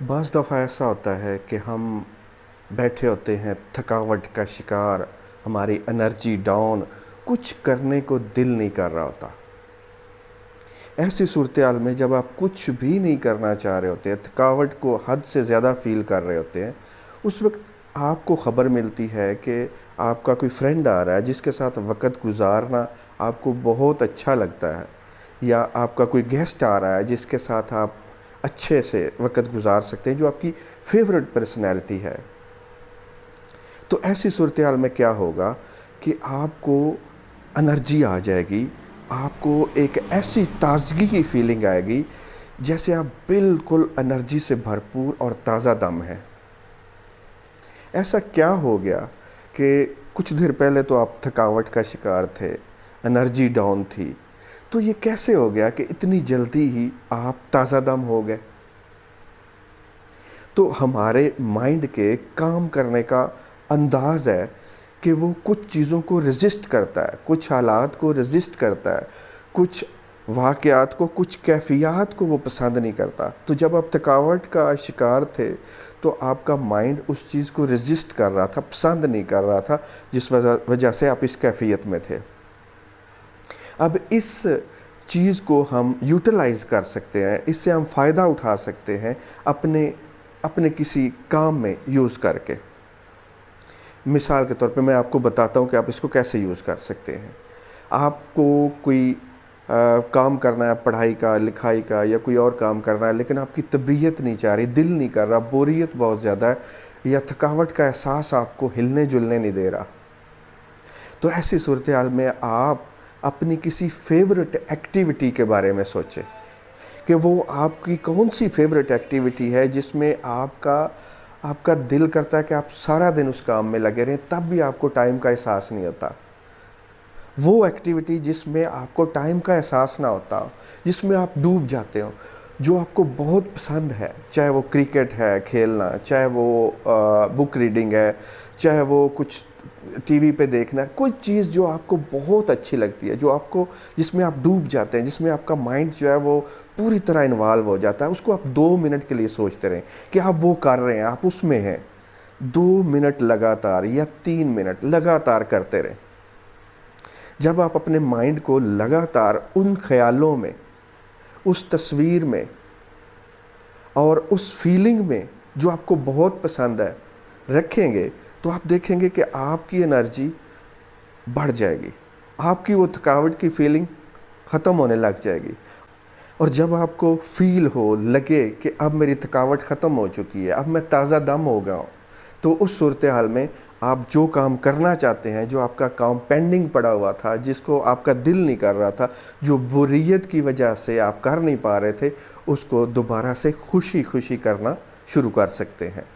بعض دفعہ ایسا ہوتا ہے کہ ہم بیٹھے ہوتے ہیں تھکاوٹ کا شکار، ہماری انرجی ڈاؤن، کچھ کرنے کو دل نہیں کر رہا ہوتا۔ ایسی صورتحال میں جب آپ کچھ بھی نہیں کرنا چاہ رہے ہوتے ہیں، تھکاوٹ کو حد سے زیادہ فیل کر رہے ہوتے ہیں، اس وقت آپ کو خبر ملتی ہے کہ آپ کا کوئی فرینڈ آ رہا ہے جس کے ساتھ وقت گزارنا آپ کو بہت اچھا لگتا ہے، یا آپ کا کوئی گیسٹ آ رہا ہے جس کے ساتھ آپ اچھے سے وقت گزار سکتے ہیں، جو آپ کی فیورٹ پرسنالٹی ہے۔ تو ایسی صورتحال میں کیا ہوگا کہ آپ کو انرجی آ جائے گی، آپ کو ایک ایسی تازگی کی فیلنگ آئے گی جیسے آپ بالکل انرجی سے بھرپور اور تازہ دم ہیں۔ ایسا کیا ہو گیا کہ کچھ دیر پہلے تو آپ تھکاوٹ کا شکار تھے، انرجی ڈاؤن تھی، تو یہ کیسے ہو گیا کہ اتنی جلدی ہی آپ تازہ دم ہو گئے؟ تو ہمارے مائنڈ کے کام کرنے کا انداز ہے کہ وہ کچھ چیزوں کو ریزسٹ کرتا ہے، کچھ حالات کو ریزسٹ کرتا ہے، کچھ واقعات کو، کچھ کیفیات کو وہ پسند نہیں کرتا۔ تو جب آپ تھکاوٹ کا شکار تھے تو آپ کا مائنڈ اس چیز کو ریزسٹ کر رہا تھا، پسند نہیں کر رہا تھا، جس وجہ سے آپ اس کیفیت میں تھے۔ اب اس چیز کو ہم یوٹیلائز کر سکتے ہیں، اس سے ہم فائدہ اٹھا سکتے ہیں اپنے کسی کام میں یوز کر کے۔ مثال کے طور پہ میں آپ کو بتاتا ہوں کہ آپ اس کو کیسے یوز کر سکتے ہیں۔ آپ کو کوئی کام کرنا ہے، پڑھائی کا، لکھائی کا، یا کوئی اور کام کرنا ہے، لیکن آپ کی طبیعت نہیں چاہ رہی، دل نہیں کر رہا، بوریت بہت زیادہ ہے، یا تھکاوٹ کا احساس آپ کو ہلنے جلنے نہیں دے رہا۔ تو ایسی صورتحال میں آپ اپنی کسی فیورٹ ایکٹیویٹی کے بارے میں سوچیں کہ وہ آپ کی کون سی فیورٹ ایکٹیویٹی ہے جس میں آپ کا دل کرتا ہے کہ آپ سارا دن اس کام میں لگے رہیں، تب بھی آپ کو ٹائم کا احساس نہیں ہوتا۔ وہ ایکٹیویٹی جس میں آپ کو ٹائم کا احساس نہ ہوتا، جس میں آپ ڈوب جاتے ہو، جو آپ کو بہت پسند ہے، چاہے وہ کرکٹ ہے کھیلنا، چاہے وہ بک ریڈنگ ہے، چاہے وہ کچھ ٹی وی پہ دیکھنا ہے، کوئی چیز جو آپ کو بہت اچھی لگتی ہے، جس میں آپ ڈوب جاتے ہیں، جس میں آپ کا مائنڈ جو ہے وہ پوری طرح انوالو ہو جاتا ہے، اس کو آپ 2 منٹ کے لیے سوچتے رہیں کہ آپ وہ کر رہے ہیں، آپ اس میں ہیں۔ 2 منٹ لگاتار یا 3 منٹ لگاتار کرتے رہیں۔ جب آپ اپنے مائنڈ کو لگاتار ان خیالوں میں، اس تصویر میں اور اس فیلنگ میں جو آپ کو بہت پسند ہے رکھیں گے، تو آپ دیکھیں گے کہ آپ کی انرجی بڑھ جائے گی، آپ کی وہ تھکاوٹ کی فیلنگ ختم ہونے لگ جائے گی۔ اور جب آپ کو فیل ہو، لگے کہ اب میری تھکاوٹ ختم ہو چکی ہے، اب میں تازہ دم ہو گیا ہوں، تو اس صورتحال میں آپ جو کام کرنا چاہتے ہیں، جو آپ کا کام پینڈنگ پڑا ہوا تھا، جس کو آپ کا دل نہیں کر رہا تھا، جو بوریت کی وجہ سے آپ کر نہیں پا رہے تھے، اس کو دوبارہ سے خوشی خوشی کرنا شروع کر سکتے ہیں۔